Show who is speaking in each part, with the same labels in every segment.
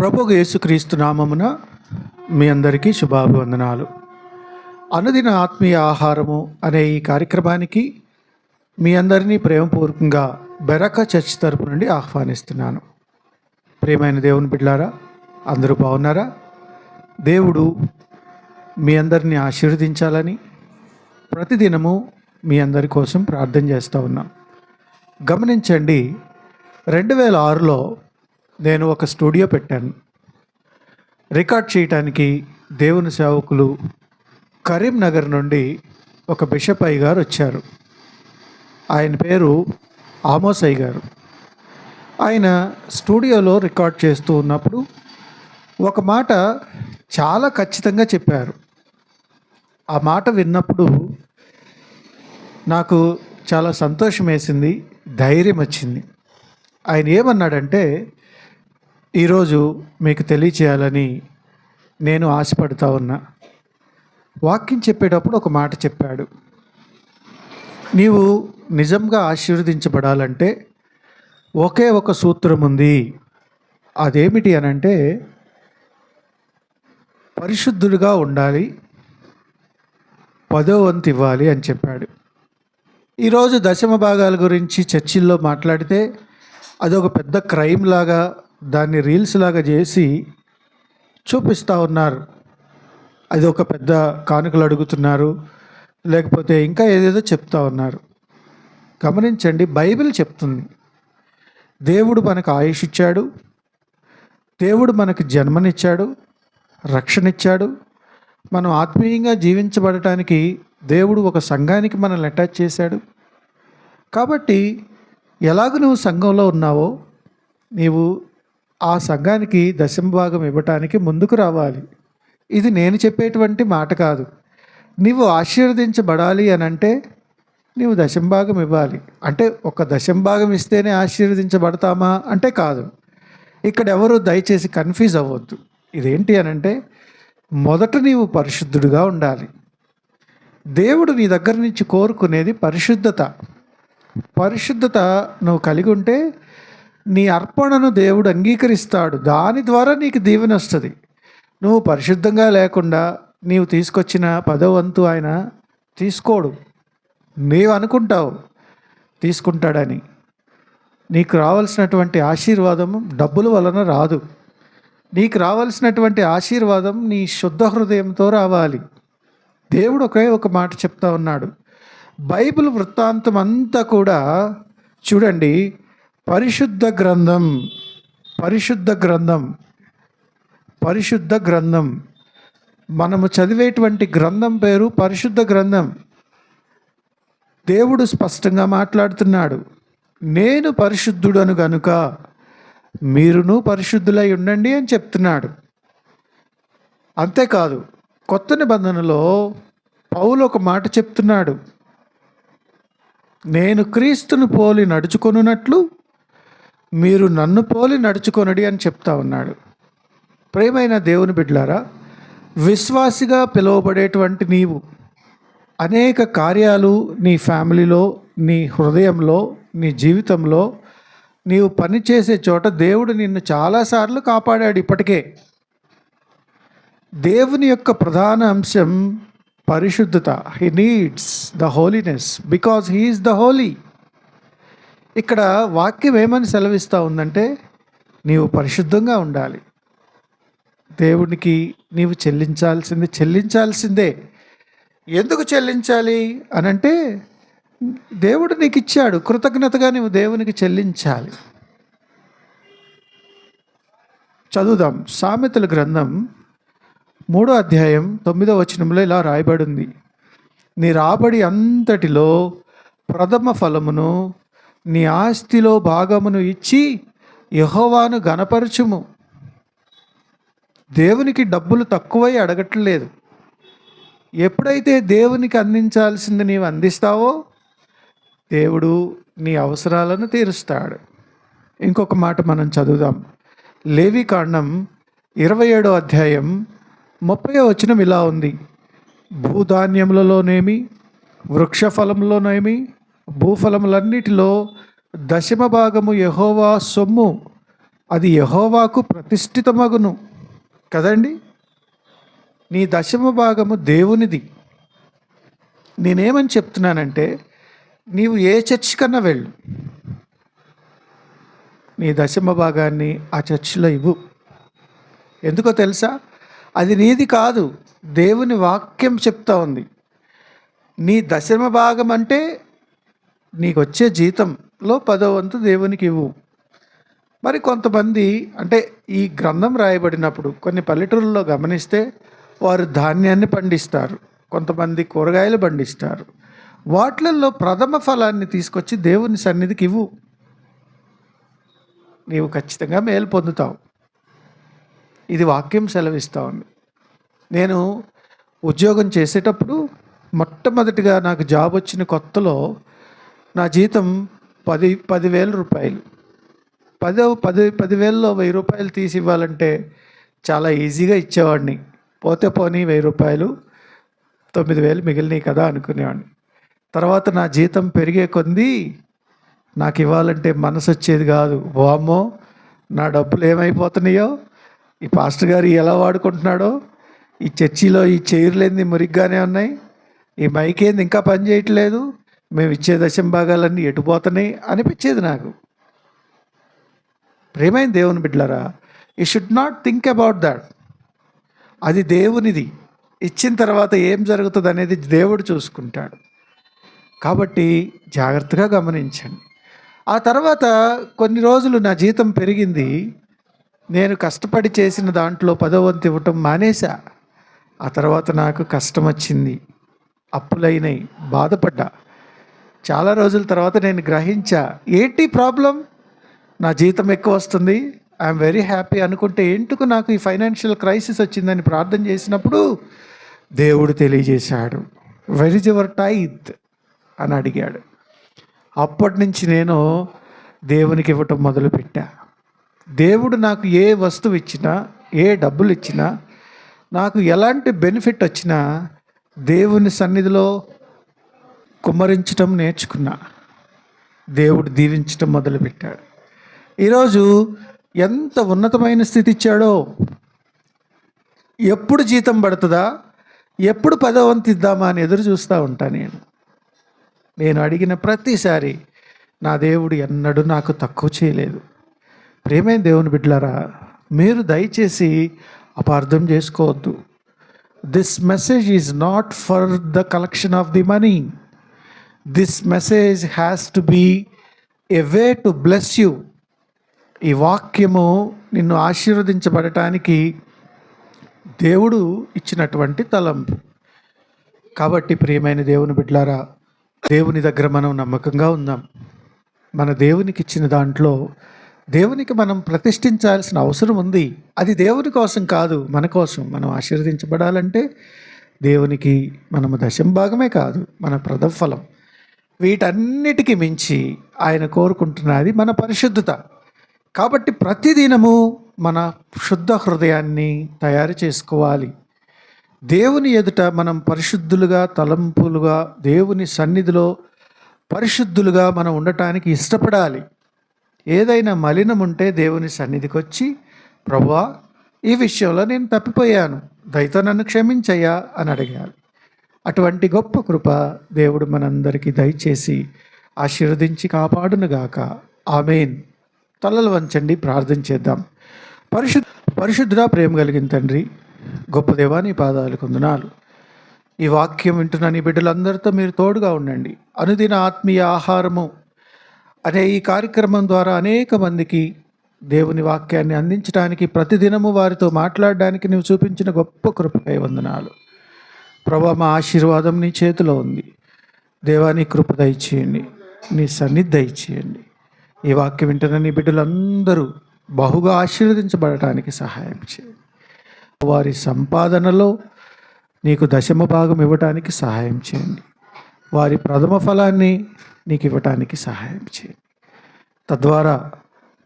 Speaker 1: ప్రభువు యేసుక్రీస్తు నామమున మీ అందరికీ శుభాభివందనాలు. అనుదిన ఆత్మీయ ఆహారము అనే ఈ కార్యక్రమానికి మీ అందరినీ ప్రేమపూర్వకంగా బెరక చర్చ్ తరపు నుండి ఆహ్వానిస్తున్నాను. ప్రియమైన దేవుని బిడ్డలారా, అందరూ బాగున్నారా? దేవుడు మీ అందరినీ ఆశీర్వదించాలని ప్రతిదినము మీ అందరి కోసం ప్రార్థన చేస్తూ ఉన్నాం. గమనించండి, 2006లో నేను ఒక స్టూడియో పెట్టాను. రికార్డ్ చేయటానికి దేవుని సేవకులు కరీంనగర్ నుండి ఒక బిషప్ అయ్య గారు వచ్చారు. ఆయన పేరు ఆమోస్ అయ్య గారు. ఆయన స్టూడియోలో రికార్డ్ చేస్తూ ఉన్నప్పుడు ఒక మాట చాలా ఖచ్చితంగా చెప్పారు. ఆ మాట విన్నప్పుడు నాకు చాలా సంతోషం వేసింది, ధైర్యం వచ్చింది. ఆయన ఏమన్నాడంటే, ఈరోజు మీకు తెలియచేయాలని నేను ఆశపడుతూ ఉన్నా. వాక్యం చెప్పేటప్పుడు ఒక మాట చెప్పాడు. నీవు నిజంగా ఆశీర్వదించబడాలంటే ఒకే ఒక సూత్రం ఉంది. అదేమిటి అనంటే, పరిశుద్ధుడిగా ఉండాలి, 10వ వంతు ఇవ్వాలి అని చెప్పాడు. ఈరోజు దశమ భాగాల గురించి చర్చిల్లో మాట్లాడితే అదొక పెద్ద క్రైమ్ లాగా, దాన్ని రీల్స్ లాగా చేసి చూపిస్తూ ఉన్నారు. అది ఒక పెద్ద కానుకలు అడుగుతున్నారు, లేకపోతే ఇంకా ఏదేదో చెప్తా ఉన్నారు. గమనించండి, బైబిల్ చెప్తుంది, దేవుడు మనకు ఆయుష్ ఇచ్చాడు, దేవుడు మనకు జన్మనిచ్చాడు, రక్షణ ఇచ్చాడు. మనం ఆత్మీయంగా జీవించబడటానికి దేవుడు ఒక సంఘానికి మనల్ని అటాచ్ చేశాడు. కాబట్టి ఎలాగ నువ్వు సంఘంలో ఉన్నావో నీవు ఆ సంఘానికి దశమభాగం ఇవ్వటానికి ముందుకు రావాలి. ఇది నేను చెప్పేటువంటి మాట కాదు. నీవు ఆశీర్వదించబడాలి అని అంటే నీవు దశమభాగం ఇవ్వాలి. అంటే ఒక దశమభాగం ఇస్తేనే ఆశీర్వదించబడతామా అంటే కాదు. ఇక్కడ ఎవరు దయచేసి కన్ఫ్యూజ్ అవ్వద్దు. ఇదేంటి అని అంటే, మొదట నీవు పరిశుద్ధుడిగా ఉండాలి. దేవుడు నీ దగ్గర నుంచి కోరుకునేది పరిశుద్ధత. పరిశుద్ధత నువ్వు కలిగి ఉంటే నీ అర్పణను దేవుడు అంగీకరిస్తాడు. దాని ద్వారా నీకు దీవెన వస్తుంది. నువ్వు పరిశుద్ధంగా లేకుండా నీవు తీసుకొచ్చిన 10వ వంతు ఆయన తీసుకోడు. నీవు అనుకుంటావు తీసుకుంటాడని. నీకు రావాల్సినటువంటి ఆశీర్వాదం డబ్బుల వలన రాదు. నీకు రావాల్సినటువంటి ఆశీర్వాదం నీ శుద్ధ హృదయంతో రావాలి. దేవుడు ఒకే ఒక మాట చెప్తా ఉన్నాడు. బైబిల్ వృత్తాంతం అంతా కూడా చూడండి, పరిశుద్ధ గ్రంథం, పరిశుద్ధ గ్రంథం, పరిశుద్ధ గ్రంథం. మనము చదివేటువంటి గ్రంథం పేరు పరిశుద్ధ గ్రంథం. దేవుడు స్పష్టంగా మాట్లాడుతున్నాడు, నేను పరిశుద్ధుడను గనుక మీరును పరిశుద్ధులై ఉండండి అని చెప్తున్నాడు. అంతేకాదు, కొత్త నిబంధనలో పౌలు ఒక మాట చెప్తున్నాడు, నేను క్రీస్తును పోలి నడుచుకొనున్నట్లు మీరు నన్ను పోలి నడుచుకొనడి అని చెప్తా ఉన్నాడు. ప్రియమైన దేవుని బిడ్డలారా, విశ్వాసిగా పిలువబడేటువంటి నీవు అనేక కార్యాలు నీ ఫ్యామిలీలో, నీ హృదయంలో, నీ జీవితంలో, నీవు పనిచేసే చోట దేవుడు నిన్ను చాలాసార్లు కాపాడాడు. ఇప్పటికే దేవుని యొక్క ప్రధాన అంశం పరిశుద్ధత. He needs the holiness because he is the holy. ఇక్కడ వాక్యం ఏమని సెలవిస్తూ ఉందంటే, నీవు పరిశుద్ధంగా ఉండాలి. దేవునికి నీవు చెల్లించాల్సిందే. ఎందుకు చెల్లించాలి అనంటే, దేవుడు నీకు ఇచ్చాడు, కృతజ్ఞతగా నీవు దేవునికి చెల్లించాలి. చదువుదాం. సామెతల గ్రంథం 3వ అధ్యాయం 9వ వచనంలో ఇలా రాయబడి ఉంది, నీ రాబడి అంతటిలో ప్రథమ ఫలమును నీ ఆస్తిలో భాగమును ఇచ్చి యెహోవాను గణపరచుము. దేవునికి డబ్బులు తక్కువై అడగట్లేదు. ఎప్పుడైతే దేవునికి అందించాల్సింది నీవు అందిస్తావో దేవుడు నీ అవసరాలను తీరుస్తాడు. ఇంకొక మాట మనం చదువుదాం. లేవికాండం 27వ అధ్యాయం 30వ వచనం ఇలా ఉంది, భూధాన్యములలోనేమి, వృక్షఫలంలోనేమి, భూఫలములన్నిటిలో 10వ భాగము యెహోవా సొమ్ము, అది యెహోవాకు ప్రతిష్ఠితమగును కదండి. నీ దశమ భాగము దేవునిది. నేనేమని చెప్తున్నానంటే, నీవు ఏ చర్చ్ కన్నా వెళ్ళు, నీ దశమ భాగాన్ని ఆ చర్చిలో ఇవ్వు. ఎందుకో తెలుసా? అది నీది కాదు, దేవుని వాక్యం చెప్తా ఉంది. నీ దశమ భాగం అంటే నీకు వచ్చే జీతంలో 10వ వంతు దేవునికి ఇవ్వు. మరి కొంతమంది అంటే ఈ గ్రంథం రాయబడినప్పుడు కొన్ని పల్లెటూరుల్లో గమనిస్తే వారు ధాన్యాన్ని పండిస్తారు, కొంతమంది కూరగాయలు పండిస్తారు. వాటిల్లో ప్రథమ ఫలాన్ని తీసుకొచ్చి దేవుని సన్నిధికి ఇవ్వు. నీవు ఖచ్చితంగా మేలు పొందుతావు. ఇది వాక్యం సెలవిస్తూ ఉంది. నేను ఉద్యోగం చేసేటప్పుడు మొట్టమొదటిగా నాకు జాబ్ వచ్చిన కొత్తలో నా జీతం 10,000 రూపాయలు. 10,000లో 1,000 రూపాయలు తీసి ఇవ్వాలంటే చాలా ఈజీగా ఇచ్చేవాడిని. పోతే పోనీ 1,000 రూపాయలు, 9,000 మిగిలినాయి కదా అనుకునేవాడిని. తర్వాత నా జీతం పెరిగే కొద్దీ నాకు ఇవ్వాలంటే మనసు వచ్చేది కాదు. వామ్మో, నా డబ్బులు ఏమైపోతున్నాయో, ఈ పాస్టర్ గారు ఎలా వాడుకుంటున్నాడో, ఈ చర్చిలో ఈ చైర్లేంది మురిగ్గానే ఉన్నాయి, ఈ మైక్ ఏంది ఇంకా పని చేయట్లేదు, మేము ఇచ్చే దశమ భాగాలన్నీ ఎటుపోతున్నాయి అనిపించేది నాకు. ప్రేమైన దేవుని బిడ్డలారా, you should not think about that. అది దేవునిది. ఇచ్చిన తర్వాత ఏం జరుగుతుంది అనేది దేవుడు చూసుకుంటాడు. కాబట్టి జాగ్రత్తగా గమనించండి. ఆ తర్వాత కొన్ని రోజులు నా జీతం పెరిగింది. నేను కష్టపడి చేసిన దాంట్లో 10వ వంతు ఇవ్వటం మానేశా. ఆ తర్వాత నాకు కష్టం వచ్చింది, అప్పులైనాయి, బాధపడ్డా. చాలా రోజుల తర్వాత నేను గ్రహించా, ఏంటి ప్రాబ్లం, నా జీతం ఎక్కువ వస్తుంది, ఐఎమ్ వెరీ హ్యాపీ అనుకుంటే ఎందుకు నాకు ఈ ఫైనాన్షియల్ క్రైసిస్ వచ్చిందని ప్రార్థన చేసినప్పుడు దేవుడు తెలియజేశాడు, వెర్ ఇస్ యువర్ టైత్ అని అడిగాడు. అప్పటి నుంచి నేను దేవునికి ఇవ్వటం మొదలుపెట్టా. దేవుడు నాకు ఏ వస్తువు ఇచ్చినా, ఏ డబ్బులు ఇచ్చినా, నాకు ఎలాంటి బెనిఫిట్ వచ్చినా దేవుని సన్నిధిలో కుమ్మరించటం నేర్చుకున్నా. దేవుడు దీవించటం మొదలుపెట్టాడు. ఈరోజు ఎంత ఉన్నతమైన స్థితి ఇచ్చాడో. ఎప్పుడు జీతం పడుతుందా, ఎప్పుడు 10వ వంతు ఇద్దామా అని ఎదురు చూస్తూ ఉంటా. నేను అడిగిన ప్రతిసారి నా దేవుడు ఎన్నడూ నాకు తక్కువ చేయలేదు. ప్రేమైన దేవుని బిడ్డలారా, మీరు దయచేసి అపార్థం చేసుకోవద్దు. This message is not for the collection of the money. This message has to be a way to bless you. ఈ వాక్యము నిన్ను ఆశీర్వదించబడటానికి దేవుడు ఇచ్చినటువంటి తలంపు. కాబట్టి ప్రియమైన దేవుని బిడ్డలారా, దేవుని దగ్గర మనం నమ్మకంగా ఉందాం. మన దేవునికి ఇచ్చిన దాంట్లో దేవునికి మనం ప్రతిష్ఠించాల్సిన అవసరం ఉంది. అది దేవుని కోసం కాదు, మన కోసం. మనం ఆశీర్వదించబడాలంటే దేవునికి మనము దశమ భాగమే కాదు, మన ప్రథమ ఫలం. వీటన్నిటికీ మించి ఆయన కోరుకుంటున్నది మన పరిశుద్ధత. కాబట్టి ప్రతిదినము మన శుద్ధ హృదయాన్ని తయారు చేసుకోవాలి. దేవుని ఎదుట మనం పరిశుద్ధులుగా, తలంపులుగా, దేవుని సన్నిధిలో పరిశుద్ధులుగా మనం ఉండటానికి ఇష్టపడాలి. ఏదైనా మలినం ఉంటే దేవుని సన్నిధికి వచ్చి, ప్రభువా, ఈ విషయంలో నేను తప్పిపోయాను, దయతో నన్ను క్షమించయ్యా అని అడగాలి. అటువంటి గొప్ప కృప దేవుడు మనందరికీ దయచేసి ఆశీర్వదించి కాపాడునుగాక. ఆమేన్. తలలు వంచండి, ప్రార్థన చేద్దాం. పరిశుద్ధుడా, ప్రేమ కలిగిన తండ్రి, గొప్ప దేవా, నీ పాదాలకు వందనాలు. ఈ వాక్యం వింటున్న నీ బిడ్డలందరితో మీరు తోడుగా ఉండండి. అనుదిన ఆత్మీయ ఆహారము అనే ఈ కార్యక్రమం ద్వారా అనేక మందికి దేవుని వాక్యాన్ని అందించడానికి, ప్రతిదినము వారితో మాట్లాడడానికి నువ్వు చూపించిన గొప్ప కృపకై వందనాలు. ప్రభా, మా ఆశీర్వాదం నీ చేతిలో ఉంది. దేవా, నీ కృప దయచేయండి, నీ సన్నిధి దయచేయండి. ఈ వాక్యం వింటున్న నీ బిడ్డలందరూ బహుగా ఆశీర్వదించబడటానికి సహాయం చేయండి. వారి సంపాదనలో నీకు దశమ భాగం ఇవ్వటానికి సహాయం చేయండి. వారి ప్రథమ ఫలాన్ని నీకు ఇవ్వటానికి సహాయం చేయండి. తద్వారా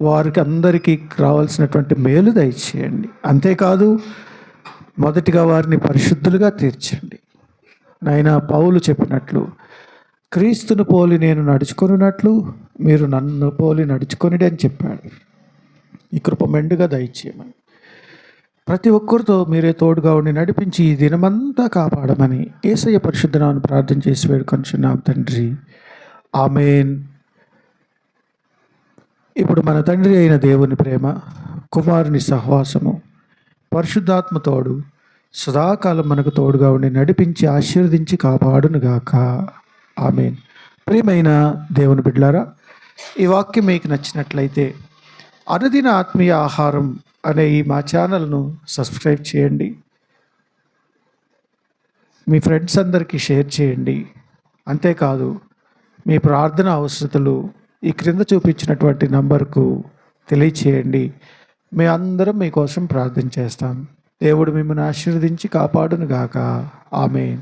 Speaker 1: వారికి అందరికీ రావాల్సినటువంటి మేలు దయచేయండి. అంతేకాదు, మొదటిగా వారిని పరిశుద్ధులుగా తీర్చండి. నాయనా, పౌలు చెప్పినట్లు, క్రీస్తును పోలి నేను నడుచుకొనున్నట్లు మీరు నన్ను పోలి నడుచుకొనిడి అని చెప్పాడు. ఈ కృప మెండుగా దయచేయమని, ప్రతి ఒక్కరితో మీరే తోడుగా ఉండి నడిపించి ఈ దినమంతా కాపాడమని యేసయ్య పరిశుద్ధ నామమున ప్రార్థన చేసి వేడుకొంచున్నాం తండ్రి. ఆమేన్. ఇప్పుడు మన తండ్రి అయిన దేవుని ప్రేమ, కుమారుని సహవాసము, పరిశుద్ధాత్మ తోడు సదాకాలం మనకు తోడుగా ఉండి నడిపించి ఆశీర్వదించి కాపాడునుగాక. ఆమేన్. ప్రియమైన దేవుని బిడ్డలారా, ఈ వాక్యం మీకు నచ్చినట్లయితే అనుదిన ఆత్మీయ ఆహారం అనే ఈ మా ఛానల్ను సబ్స్క్రైబ్ చేయండి. మీ ఫ్రెండ్స్ అందరికీ షేర్ చేయండి. అంతేకాదు, మీ ప్రార్థన అవసరతలు ఈ క్రింద చూపించినటువంటి నంబర్కు తెలియచేయండి. మీ అందరం మీకోసం ప్రార్థన చేస్తాం. దేవుడు మిమ్మల్ని ఆశీర్వదించి కాపాడునుగాక. ఆమేన్.